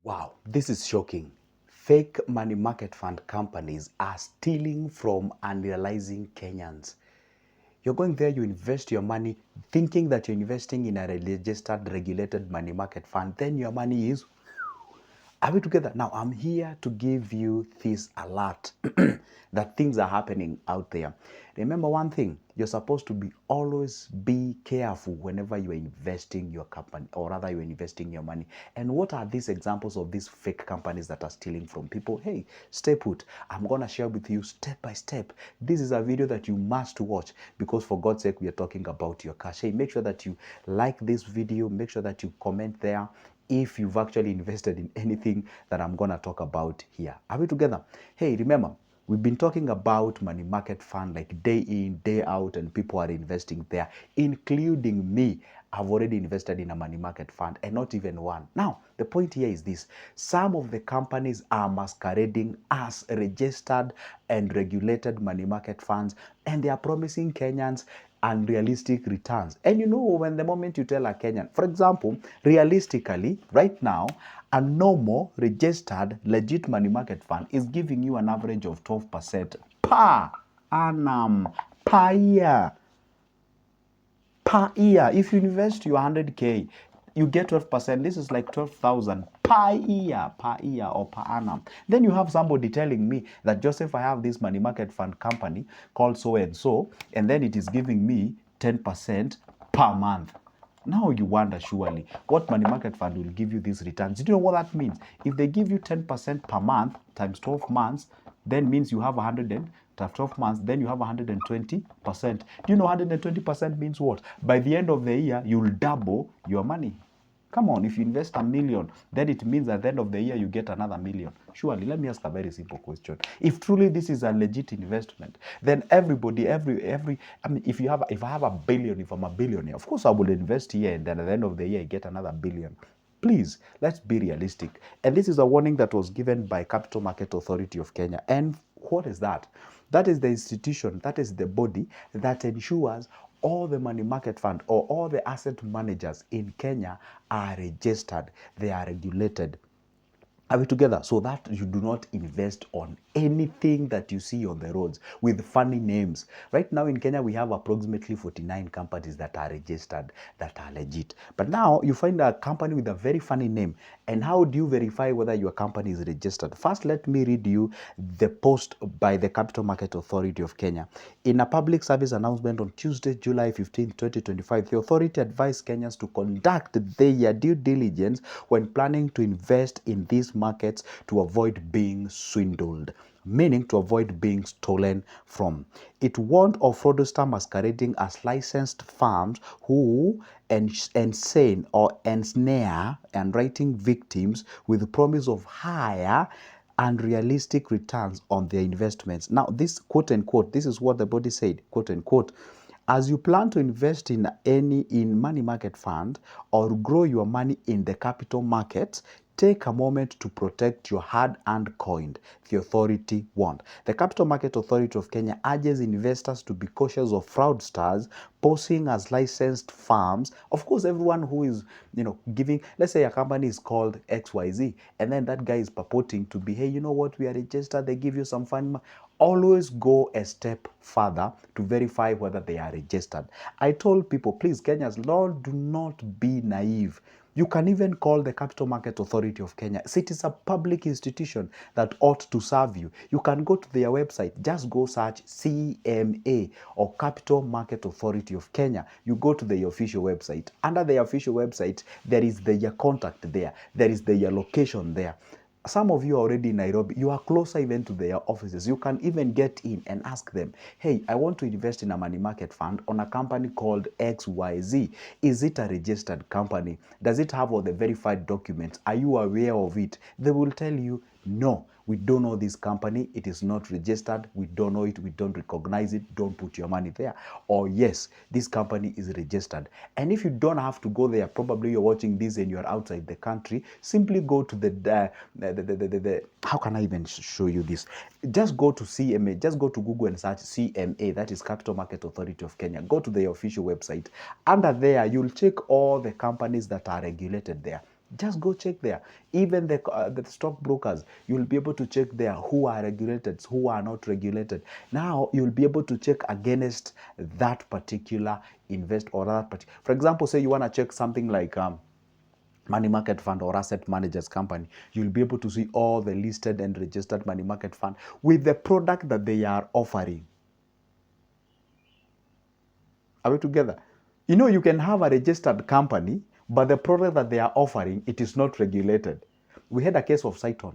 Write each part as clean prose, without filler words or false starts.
Wow, this is shocking. Fake money market fund companies are stealing from unrealizing Kenyans. You're going there, you invest your money thinking that you're investing in a registered, regulated money market fund. Then your money is. Are we together? Now, I'm here to give you this alert that things are happening out there. Remember one thing, you're supposed to always be careful whenever you're investing your company, or rather you're investing your money. And what are these examples of these fake companies that are stealing from people? Hey, stay put. I'm going to share with you step by step. This is a video that you must watch because for God's sake, we are talking about your cash. Hey, make sure that you like this video. Make sure that you comment there if you've actually invested in anything that I'm going to talk about here. Are we together? Hey, remember, we've been talking about money market fund like day in, day out, and people are investing there, including me. I've already invested in a money market fund and not even one. Now, the point here is this. Some of the companies are masquerading as registered and regulated money market funds, and they are promising Kenyans unrealistic returns. And you know, when the moment you tell a Kenyan, for example, realistically, right now, a normal, registered, legit money market fund is giving you an average of 12% per annum, per year. Per year. If you invest your 100K, you get 12%. This is like 12,000 per year or per annum. Then you have somebody telling me that, Joseph, I have this money market fund company called so and so, and then it is giving me 10% per month. Now you wonder, surely, what money market fund will give you these returns? Do you know what that means? If they give you 10% per month times 12 months, then means you have 12 months, then you have 120%. Do you know 120% means what? By the end of the year, you'll double your money. Come on, if you invest $1 million, then it means at the end of the year, you get another $1 million. Surely, let me ask a very simple question. If truly this is a legit investment, then everybody, I mean, if I have $1 billion, if I'm a billionaire, of course I will invest here, and then at the end of the year, I get another $1 billion. Please, let's be realistic. And this is a warning that was given by Capital Market Authority of Kenya. And what is that? That is the institution, that is the body that ensures all the money market fund or all the asset managers in Kenya are registered, they are regulated. Are we together? So that you do not invest on anything that you see on the roads with funny names. Right now in Kenya, we have approximately 49 companies that are registered, that are legit. But now you find a company with a very funny name. And how do you verify whether your company is registered? First, let me read you the post by the Capital Market Authority of Kenya. In a public service announcement on Tuesday, July 15, 2025, the authority advised Kenyans to conduct their due diligence when planning to invest in these markets to avoid being swindled, meaning to avoid being stolen from. It warned of fraudsters masquerading as licensed firms who insane or ensnare and writing victims with the promise of higher and realistic returns on their investments. Now, this quote unquote, this is what the body said, quote unquote. As you plan to invest in money market fund or grow your money in the capital markets, take a moment to protect your hard-earned coin, the authority warned. The Capital Market Authority of Kenya urges investors to be cautious of fraudsters posing as licensed firms. Of course, everyone who is, giving, let's say a company is called XYZ, and then that guy is purporting to be, hey, you know what, we are registered, they give you some fund. Always go a step further to verify whether they are registered. I told people, please, Kenyans, Lord, do not be naive. You can even call the Capital Market Authority of Kenya. It is a public institution that ought to serve you. You can go to their website. Just go search CMA or Capital Market Authority of Kenya. You go to the official website. Under the official website, there is their contact there. There is their location there. Some of you are already in Nairobi. You are closer even to their offices. You can even get in and ask them, hey, I want to invest in a money market fund on a company called XYZ. Is it a registered company? Does it have all the verified documents? Are you aware of it? They will tell you, no, we don't know this company. It is not registered. We don't know it. We don't recognize it. Don't put your money there. Or yes, this company is registered. And if you don't have to go there, probably you're watching this and you're outside the country, simply go to how can I even show you this? Just go to CMA. Just go to Google and search CMA. That is Capital Market Authority of Kenya. Go to the official website. Under there, you'll check all the companies that are regulated there. Just go check there. Even the stockbrokers, you'll be able to check there who are regulated, who are not regulated. Now you'll be able to check against that particular invest or that particular. For example, say you want to check something like money market fund or asset managers company, you'll be able to see all the listed and registered money market fund with the product that they are offering. Are we together? You know, you can have a registered company, but the product that they are offering, it is not regulated. We had a case of Cyton.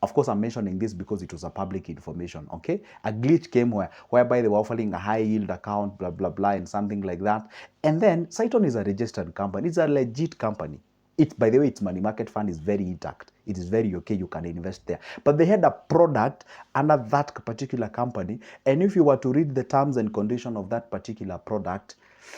Of course, I'm mentioning this because it was a public information, okay? A glitch came whereby they were offering a high yield account, blah, blah, blah, and something like that. And then Cyton is a registered company. It's a legit company. It, by the way, its money market fund is very intact. It is very okay. You can invest there. But they had a product under that particular company. And if you were to read the terms and conditions of that particular product,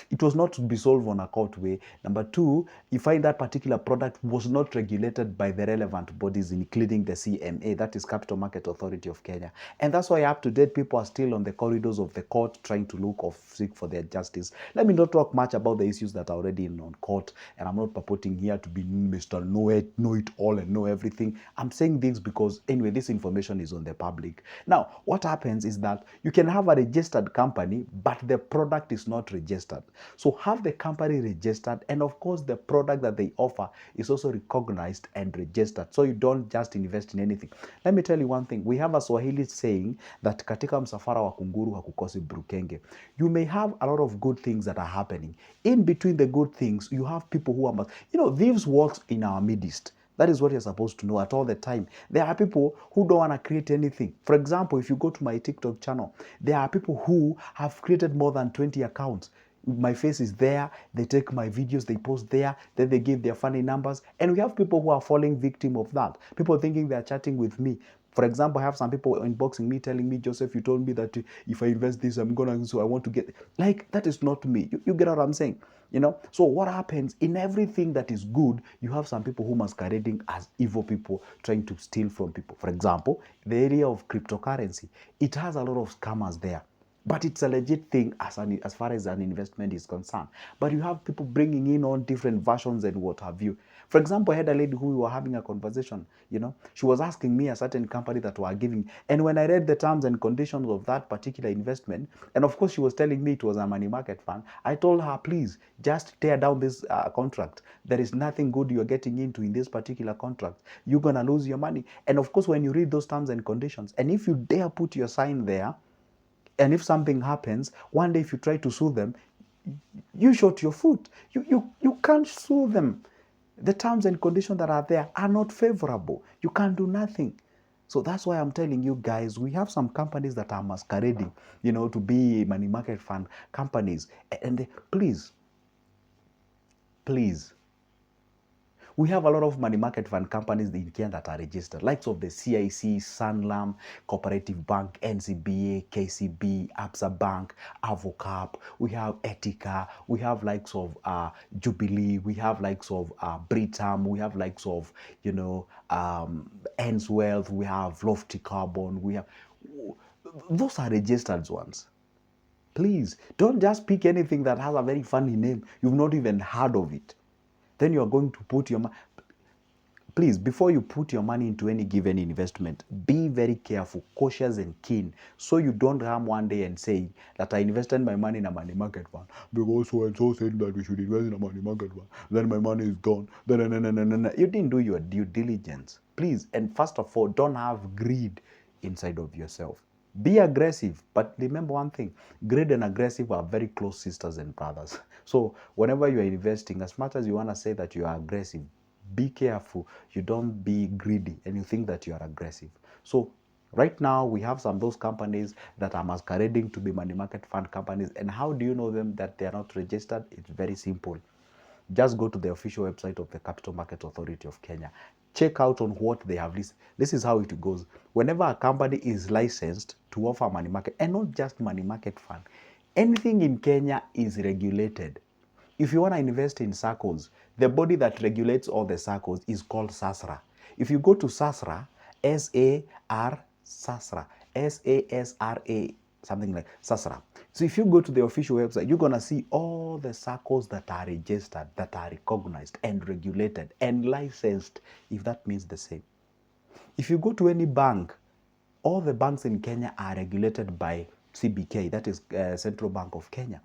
it was not to be sold on a court way. Number two, you find that particular product was not regulated by the relevant bodies, including the CMA, that is Capital Market Authority of Kenya. And that's why up to date, people are still on the corridors of the court trying to look or seek for their justice. Let me not talk much about the issues that are already on court, and I'm not purporting here to be Mr. Know it all and know everything. I'm saying this because, anyway, this information is on the public. Now, what happens is that you can have a registered company, but the product is not registered. So have the company registered, and of course the product that they offer is also recognized and registered, so you don't just invest in anything. Let me tell you one thing. We have a Swahili saying that katika msafara wa kunguru hakukosi brukenge. You may have a lot of good things that are happening. In between the good things, you have people who are, thieves works in our midst. That is what you're supposed to know at all the time. There are people who don't want to create anything. For example, if you go to my TikTok channel, there are people who have created more than 20 accounts. My face is there, they take my videos, they post there, then they give their funny numbers. And we have people who are falling victim of that. People thinking they're chatting with me. For example, I have some people inboxing me telling me, Joseph, you told me that if I invest this, so I want to get, like, that is not me. You get what I'm saying? So what happens in everything that is good, you have some people who masquerading as evil people trying to steal from people. For example, the area of cryptocurrency, it has a lot of scammers there. But it's a legit thing as far as an investment is concerned. But you have people bringing in on different versions and what have you. For example, I had a lady who we were having a conversation, she was asking me a certain company that were giving. And when I read the terms and conditions of that particular investment, and of course she was telling me it was a money market fund, I told her, please, just tear down this contract. There is nothing good you're getting into in this particular contract. You're going to lose your money. And of course, when you read those terms and conditions, and if you dare put your sign there, and if something happens, one day if you try to sue them, you shot your foot. You can't sue them. The terms and conditions that are there are not favorable. You can't do nothing. So that's why I'm telling you guys, we have some companies that are masquerading, to be money market fund companies. And please, we have a lot of money market fund companies in Kenya that are registered, likes of the CIC, Sanlam, Cooperative Bank, NCBA, KCB, Absa Bank, Avocap. We have Etika. We have likes of Jubilee. We have likes of Britam. We have likes of, Ends Wealth. We have Lofty Carbon. We have, those are registered ones. Please, don't just pick anything that has a very funny name. You've not even heard of it. Then you're going to put your money. Please, before you put your money into any given investment, be very careful, cautious and keen, so you don't come one day and say that I invested my money in a money market fund because so-and-so said that we should invest in a money market fund. Then my money is gone. You didn't do your due diligence. Please, and first of all, don't have greed inside of yourself. Be aggressive, but remember one thing, greed and aggressive are very close sisters and brothers. So whenever you are investing, as much as you want to say that you are aggressive, be careful. You don't be greedy and you think that you are aggressive. So right now we have some of those companies that are masquerading to be money market fund companies. And how do you know them that they are not registered? It's very simple. Just go to the official website of the Capital Market Authority of Kenya. Check out on what they have listed. This is how it goes. Whenever a company is licensed to offer money market, and not just money market fund, anything in Kenya is regulated. If you want to invest in SACCOs, the body that regulates all the SACCOs is called SASRA. If you go to SASRA, SASRA, SASRA, something like Sasra. So if you go to the official website, you're going to see all the circles that are registered, that are recognized and regulated and licensed, if that means the same. If you go to any bank, all the banks in Kenya are regulated by CBK, that is Central Bank of Kenya.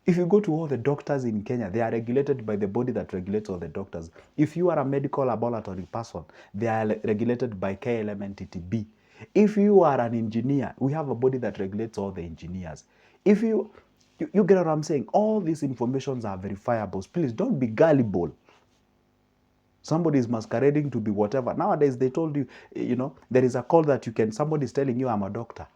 If you go to all the doctors in Kenya, they are regulated by the body that regulates all the doctors. If you are a medical laboratory person, they are regulated by KLMNTTB. If you are an engineer, we have a body that regulates all the engineers. If you get what I'm saying? All these informations are verifiable. Please don't be gullible. Somebody is masquerading to be whatever. Nowadays, they told you, there is a call that you can, somebody is telling you, I'm a doctor.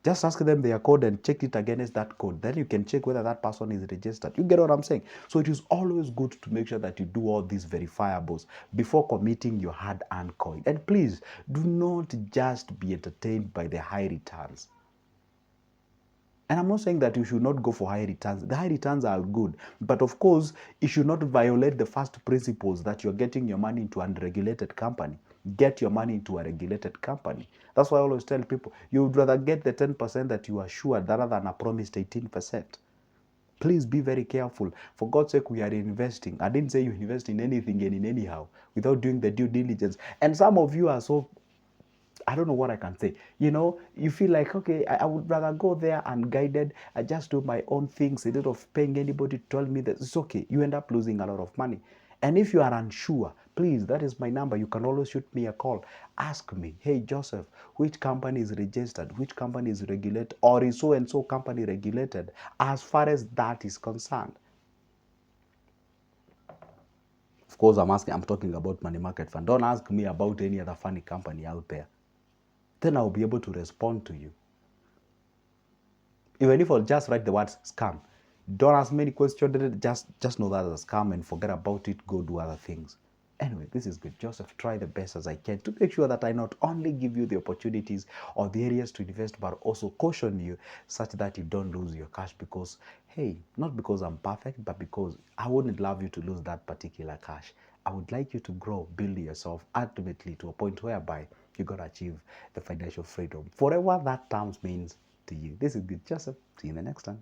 Just ask them their code and check it against that code. Then you can check whether that person is registered. You get what I'm saying? So it is always good to make sure that you do all these verifiables before committing your hard-earned coin. And please, do not just be entertained by the high returns. And I'm not saying that you should not go for high returns. The high returns are good. But of course, you should not violate the first principles that you're getting your money into an unregulated company. Get your money into a regulated company. That's why I always tell people, you would rather get the 10% that you are sure rather than a promised 18%. Please be very careful. For God's sake, we are investing. I didn't say you invest in anything and in anyhow without doing the due diligence. And some of you are so, I don't know what I can say. You feel like, okay, I would rather go there unguided. I just do my own things instead of paying anybody to tell me that it's okay. You end up losing a lot of money. And if you are unsure, please, that is my number. You can always shoot me a call. Ask me, hey, Joseph, which company is registered? Which company is regulated? Or is so-and-so company regulated? As far as that is concerned. Of course, I'm talking about money market fund. Don't ask me about any other funny company out there. Then I'll be able to respond to you. Even if I'll just write the words scam, don't ask me any questions, just know that it's a scam and forget about it, go do other things. Anyway, this is good. Joseph, try the best as I can to make sure that I not only give you the opportunities or the areas to invest, but also caution you such that you don't lose your cash because, hey, not because I'm perfect, but because I wouldn't love you to lose that particular cash. I would like you to grow, build yourself ultimately to a point whereby you're going to achieve the financial freedom. Whatever that terms means to you. This is good, Joseph. See you in the next one.